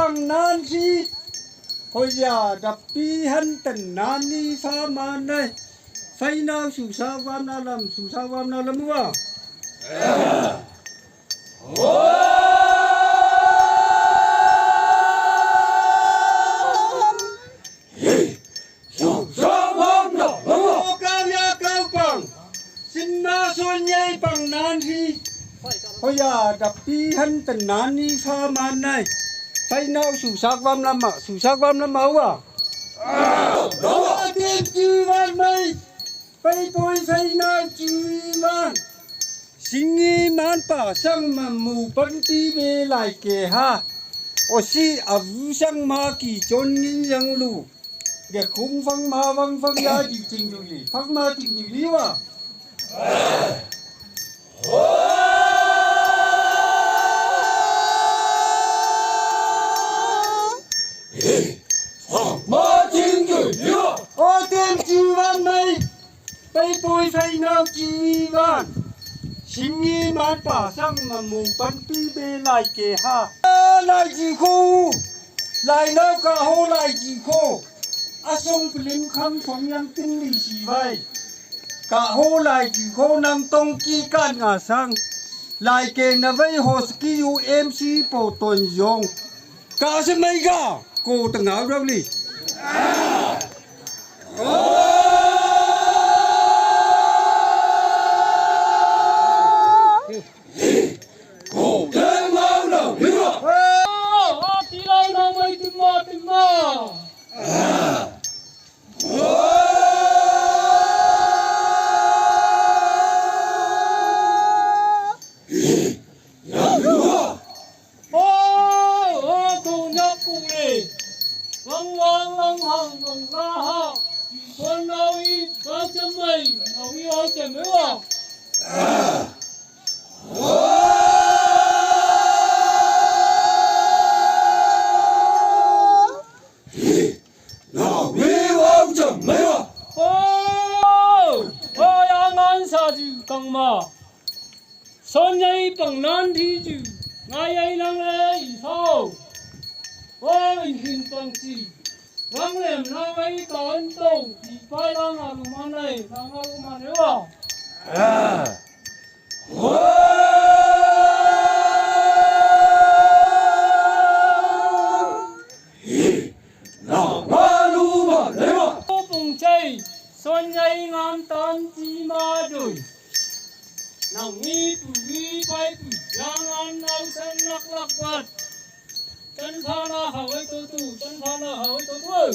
bằng nan si hồi giờ đập pi hân tần nan ni pha man đây phây nào sủ sao vam nào làm sủ sao vam nào làm mua xin na xuân nhây bằng nan si bây giờ đập pi hân tần nan ni pha man này phây nào sủ sao vam làm mà sủ sao vam làm máu đó tiền chư van mây phây bôi phây nào chư van xin nghi man pa sang mà mù bắn ti về lại kề ha ô si à vũ sang ma kỳ chôn ninh yang lu để khung phăng ma văng phăng ya chỉ trình du lý phăng ma trình du lý wa Ma chính cử liêu ô tiền chư van mây phây bôi phây nào chư van xin nghi man pa sang mà mù bắn ti về lại kề ha lại gì khô lại đâu cả hô lại gì khô song phim khăn phong yang tin lì xì vậy cả hô lại chỉ khô năng tông kỳ can ngả sang lại kề na vây hồ ski UMC bộ tuần dùng cả sẽ mấy cả cô từng áo đâu đi cổ thế mau nào biết không tí lâu nào mới tìm mò Vâng hằng vâng ra ha con đâu y ba trăm mày ông y ơi chém nữa nào biết ông chấm mấy à ôi anh ăn sao chứ càng mà son nhây bằng nan thì chứ ngay ấy năng ấy sao ôi hình bằng gì vắng lem na mấy con tàu thì phải đang làm món này đang làm món nữa nào ba lu mà đấy mà cô bùng chơi xuân nhây ngắm tan chi ma rồi nào nghi tụ nghi quay tụ giang ăn nào sen nắc lắc vật chân pha na hậu ấy tôi tụ chân pha na hậu ấy tôi tụ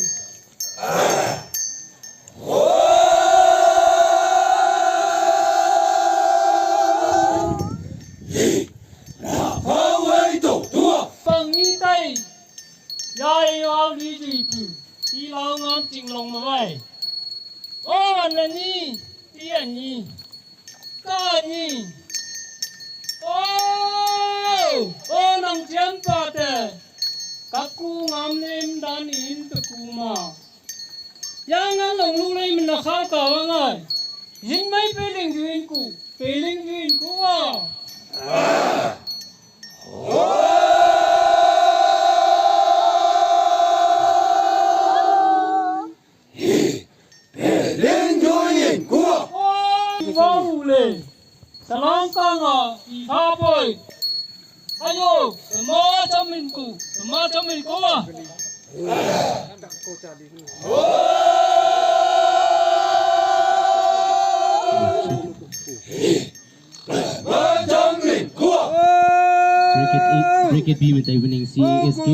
bằng như tay dài ao đi gì tụ đi lao ngon chỉnh lòng mà vậy ô anh là nhi đi anh nhi ca nhi ô nang chiam pa te kaku ngam nem dan in te kuma yang ang long lu lai min na kha ka wa ngai yin mai peling juin ku wa lên cho nhìn của wow le salong ka nga I pha boy ayo ma cho mình ku wa ba trăm nghìn của Bracket B with a winning CASK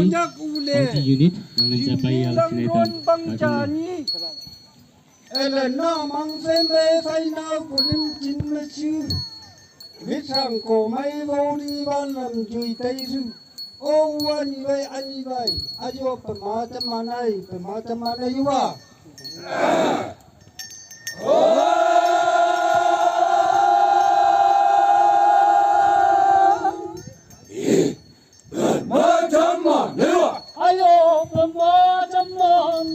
county unit yang mencapai Alsinatan Kaduna. Ellen no mang xem bê phay nào của linh chín mà chứ biết rằng cổ máy vô đi ban làm chùi tây sư ô anh vậy ayo pema chama này wa ba trăm mà nếu à ayo pema chama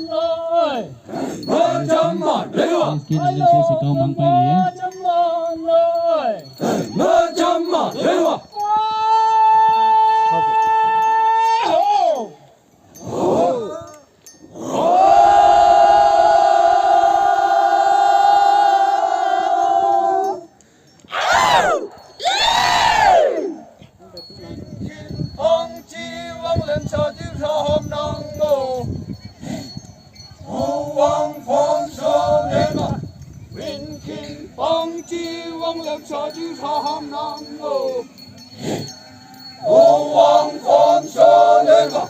này ba trăm mà nếu à CASK naman sa Sikaw Mangpay niya. ba trăm mà nếu à nam mô Hô Quang Phong Sơn Đế Mà Vinh Kinh Phong Chi Quang Lập Sở Chư Tham Nam Mô Hô Quang Phong Sơn Đế Mà